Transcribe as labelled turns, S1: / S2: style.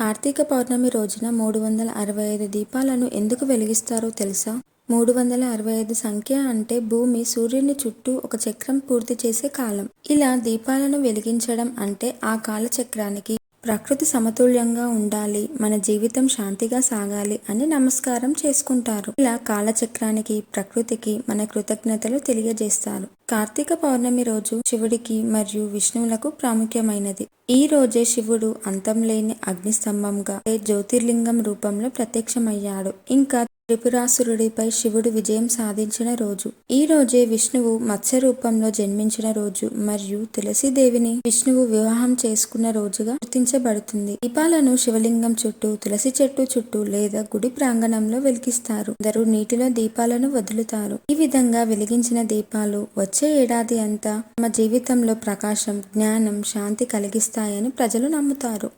S1: కార్తీక పౌర్ణమి రోజున 365 దీపాలను ఎందుకు వెలిగిస్తారో తెలుసా? 365 సంఖ్య అంటే భూమి సూర్యుని చుట్టూ ఒక చక్రం పూర్తి చేసే కాలం. ఇలా దీపాలను వెలిగించడం అంటే ఆ కాల చక్రానికి ప్రకృతి సమతుల్యంగా ఉండాలి, మన జీవితం శాంతిగా సాగాలి అని నమస్కారం చేసుకుంటారు. ఇలా కాలచక్రానికి, ప్రకృతికి మన కృతజ్ఞతలు తెలియజేస్తారు. కార్తీక పౌర్ణమి రోజు శివుడికి మరియు విష్ణువులకు ప్రాముఖ్యమైనది. ఈ రోజే శివుడు అంతం లేని అగ్నిస్తంభంగా జ్యోతిర్లింగం రూపంలో ప్రత్యక్షమయ్యాడు. ఇంకా త్రిపురాసురుడిపై శివుడు విజయం సాధించిన రోజు. ఈ రోజే విష్ణువు మత్స్య రూపంలో జన్మించిన రోజు మరియు తులసీదేవిని విష్ణువు వివాహం చేసుకున్న రోజుగా గుర్తించబడుతుంది. దీపాలను శివలింగం చుట్టూ, తులసి చెట్టు చుట్టూ లేదా గుడి ప్రాంగణంలో వెలిగిస్తారు. అందరూ నీటిలో దీపాలను వదులుతారు. ఈ విధంగా వెలిగించిన దీపాలు వచ్చే ఏడాది అంతా తమ జీవితంలో ప్రకాశం, జ్ఞానం, శాంతి కలిగిస్తాయని ప్రజలు నమ్ముతారు.